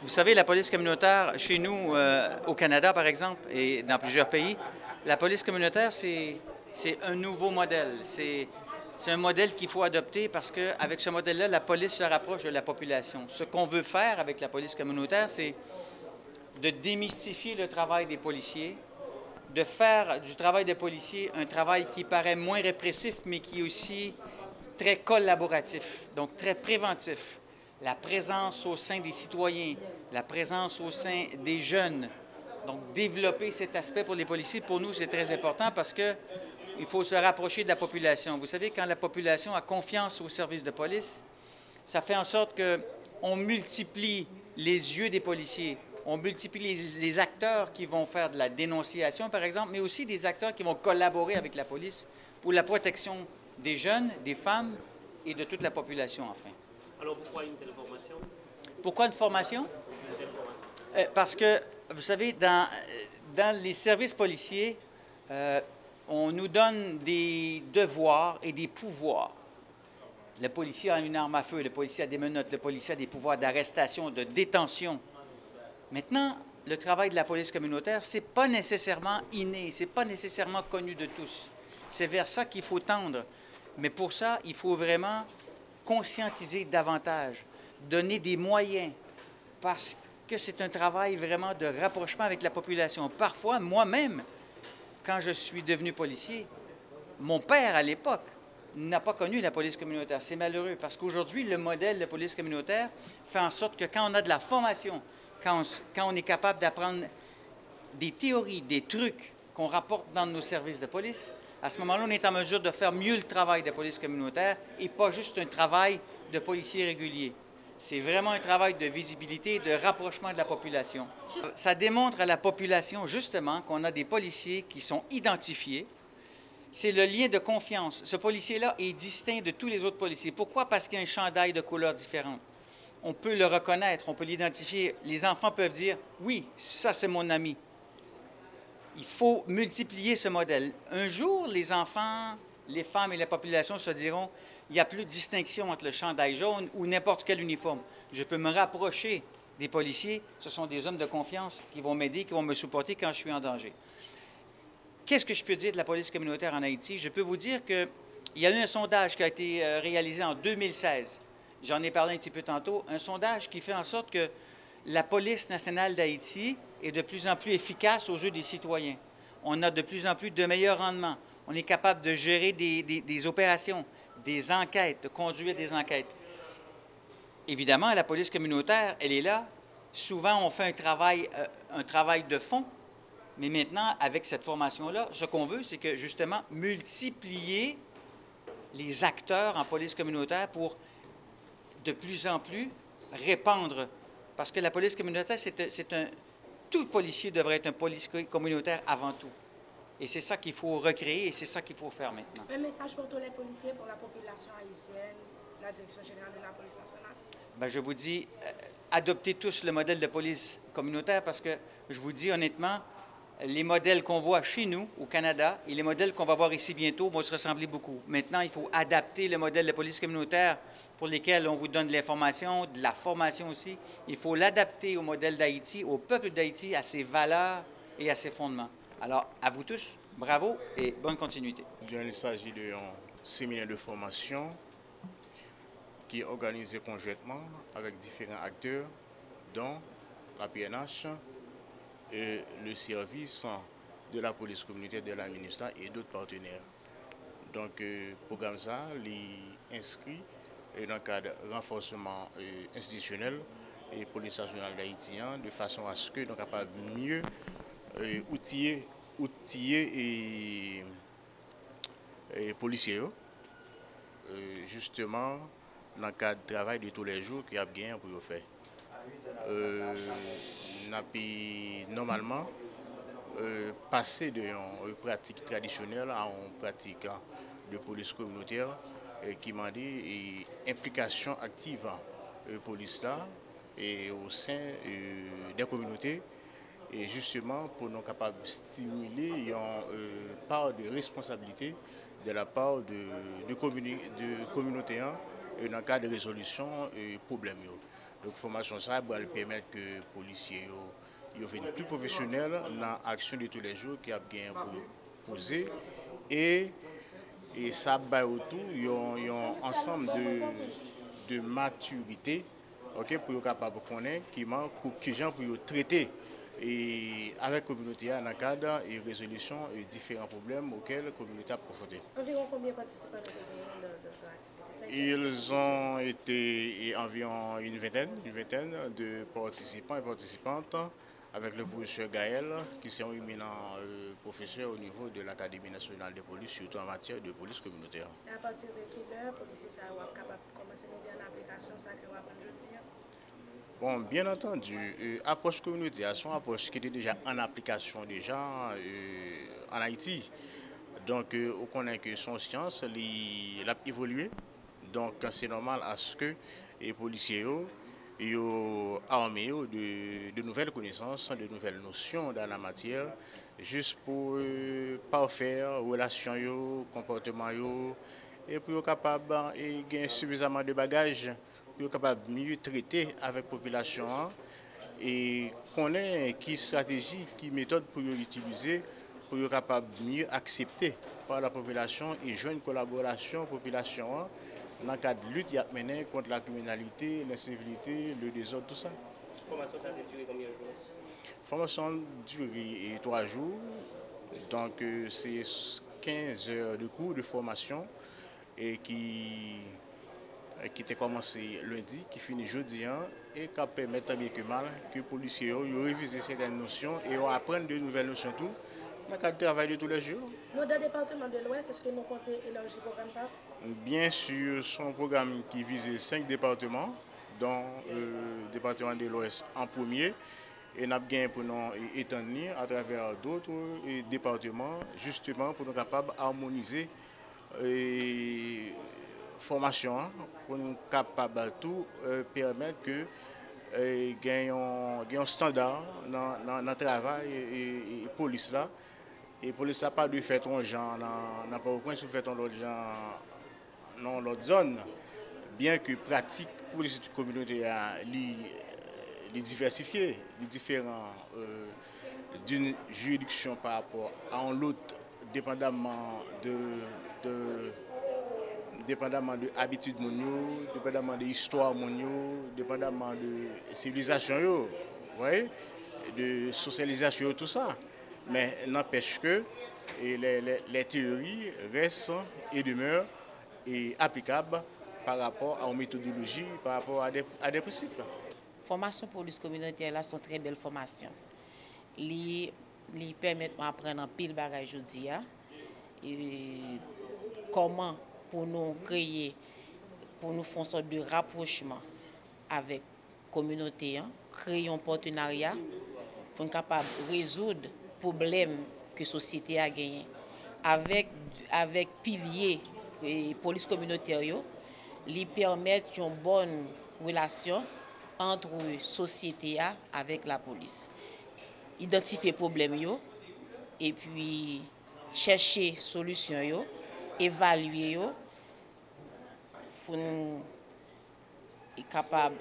Vous savez, la police communautaire, chez nous, au Canada, par exemple, et dans plusieurs pays, la police communautaire, c'est un nouveau modèle. C'est un modèle qu'il faut adopter parce qu'avec ce modèle-là, la police se rapproche de la population. Ce qu'on veut faire avec la police communautaire, c'est de démystifier le travail des policiers, de faire du travail des policiers un travail qui paraît moins répressif, mais qui est aussi très collaboratif, donc très préventif. La présence au sein des citoyens, la présence au sein des jeunes. Donc, développer cet aspect pour les policiers, pour nous, c'est très important parce que il faut se rapprocher de la population. Vous savez, quand la population a confiance au service de police, ça fait en sorte qu'on multiplie les yeux des policiers, on multiplie les acteurs qui vont faire de la dénonciation, par exemple, mais aussi des acteurs qui vont collaborer avec la police pour la protection des jeunes, des femmes et de toute la population, enfin. Alors pourquoi une telle formation? Pourquoi une formation? Une telle formation. Parce que, vous savez, dans les services policiers, on nous donne des devoirs et des pouvoirs. Le policier a une arme à feu, le policier a des menottes, le policier a des pouvoirs d'arrestation, de détention. Maintenant, le travail de la police communautaire, ce n'est pas nécessairement inné, ce n'est pas nécessairement connu de tous. C'est vers ça qu'il faut tendre. Mais pour ça, il faut vraiment conscientiser davantage, donner des moyens, parce que c'est un travail vraiment de rapprochement avec la population. Parfois, moi-même, quand je suis devenu policier, mon père, à l'époque, n'a pas connu la police communautaire. C'est malheureux, parce qu'aujourd'hui, le modèle de police communautaire fait en sorte que quand on a de la formation, quand on est capable d'apprendre des théories, des trucs qu'on rapporte dans nos services de police, à ce moment-là, on est en mesure de faire mieux le travail de police communautaire et pas juste un travail de policier régulier. C'est vraiment un travail de visibilité, de rapprochement de la population. Ça démontre à la population, justement, qu'on a des policiers qui sont identifiés. C'est le lien de confiance. Ce policier-là est distinct de tous les autres policiers. Pourquoi? Parce qu'il y a un chandail de couleurs différentes. On peut le reconnaître, on peut l'identifier. Les enfants peuvent dire « Oui, ça, c'est mon ami ». Il faut multiplier ce modèle. Un jour, les enfants, les femmes et la population se diront « Il n'y a plus de distinction entre le chandail jaune ou n'importe quel uniforme. Je peux me rapprocher des policiers. Ce sont des hommes de confiance qui vont m'aider, qui vont me supporter quand je suis en danger. » Qu'est-ce que je peux dire de la police communautaire en Haïti? Je peux vous dire qu'il y a eu un sondage qui a été réalisé en 2016. J'en ai parlé un petit peu tantôt. Un sondage qui fait en sorte que la police nationale d'Haïti est de plus en plus efficace aux yeux des citoyens. On a de plus en plus de meilleurs rendements. On est capable de gérer des opérations, des enquêtes, de conduire des enquêtes. Évidemment, la police communautaire, elle est là. Souvent, on fait un travail de fond. Mais maintenant, avec cette formation-là, ce qu'on veut, c'est que, justement, multiplier les acteurs en police communautaire pour de plus en plus répandre. Parce que la police communautaire, tout policier devrait être un policier communautaire avant tout. Et c'est ça qu'il faut recréer et c'est ça qu'il faut faire maintenant. Un message pour tous les policiers, pour la population haïtienne, la Direction générale de la police nationale? Bien, je vous dis, adoptez tous le modèle de police communautaire parce que, je vous dis honnêtement, les modèles qu'on voit chez nous, au Canada, et les modèles qu'on va voir ici bientôt vont se ressembler beaucoup. Maintenant, il faut adapter le modèle de police communautaire pour lesquels on vous donne de l'information, de la formation aussi. Il faut l'adapter au modèle d'Haïti, au peuple d'Haïti, à ses valeurs et à ses fondements. Alors, à vous tous, bravo et bonne continuité. Il s'agit d'un séminaire de formation qui est organisé conjointement avec différents acteurs, dont la PNH, et le service de la police communautaire de la ministère et d'autres partenaires. Donc, le programme ça, est inscrit dans le cadre de renforcement institutionnel et police nationale d'Haïti, de façon à ce que nous soyons capables de mieux outiller et policiers, justement, dans le cadre de travail de tous les jours qu'il y a bien pour faire. Normalement, passer d'une pratique traditionnelle à une pratique de police communautaire qui m'a dit implication active de police là et au sein des communautés et justement pour nous capables de stimuler une part de responsabilité de la part de communautés dans le cadre de résolution des problèmes. Donc formation ça va permettre que les policiers deviennent plus professionnels dans l'action de tous les jours qui a bien pour poser et ça va autour un ensemble de maturité, OK, pour être capable de connaître qui gens pour traiter et avec la communauté dans le cadre et résolution de différents problèmes auxquels la communauté a confronté. Environ combien de participants de l'activité? Ils ont été environ une vingtaine de participants et participantes avec le professeur Gaël, qui est un éminent professeur au niveau de l'Académie nationale de police, surtout en matière de police communautaire. Et à partir de quelle heure, les policiers sont capables de commencer à mettre en application ça que vous apprenez aujourd'hui? Bon, bien entendu, approche communautaire, c'est une approche qui était déjà en application en Haïti. Donc, on connaît que son science a évolué. Donc, c'est normal à ce que les policiers soient armés de nouvelles connaissances, de nouvelles notions dans la matière, juste pour parfaire les relations, comportement, et pour être capable de gagner suffisamment de bagages, pour être capable de mieux traiter avec la population et connaître qui stratégie, qui méthode pour utiliser, pour être capable de mieux accepter par la population et jouer une collaboration avec la population dans le cadre de lutte menée contre la criminalité, l'incivilité, le désordre, tout ça. La formation, ça a duré combien de jours? La formation dure 3 jours, donc c'est 15 heures de cours de formation et qui était commencé lundi, qui finit jeudi, et qui permet tant bien que mal que les policiers révisent certaines notions et apprennent de nouvelles notions tout. Dans le cadre de travail de tous les jours. Nous, dans le département de l'Ouest, est-ce que nous comptons élargir le programme ça? Bien sûr, son programme qui visait 5 départements, dont le département de l'Ouest en premier, et nous avons gagné pour nous étendre à travers d'autres départements, justement pour nous capables d'harmoniser la formation, pour nous capables de tout permettre que gagnons un standard dans le travail et police là. Et pour ça, pas de faire un genre, n'a pas au point de faire l'autre genre dans l'autre zone, bien que pratique pour les communautés les diversifier, les différents d'une juridiction par rapport à l'autre, dépendamment de habitudes mondiaux, dépendamment de l'histoire mondiale, dépendamment de civilisation, de socialisation, tout ça. Mais n'empêche que les théories restent et demeurent applicables par rapport à une méthodologie, par rapport à des principes. Formation police communautaire là sont très belles formations. Li permettent d'apprendre un pile bagage aujourd'hui et comment pour nous créer, pour nous faire une sorte de rapprochement avec la communauté, créer un partenariat pour être capable de résoudre problèmes que la société a gagné avec piliers et police communautaire, lui permettre une bonne relation entre la société avec la police. Identifier les problèmes et puis chercher des solutions, évaluer pour nous être capable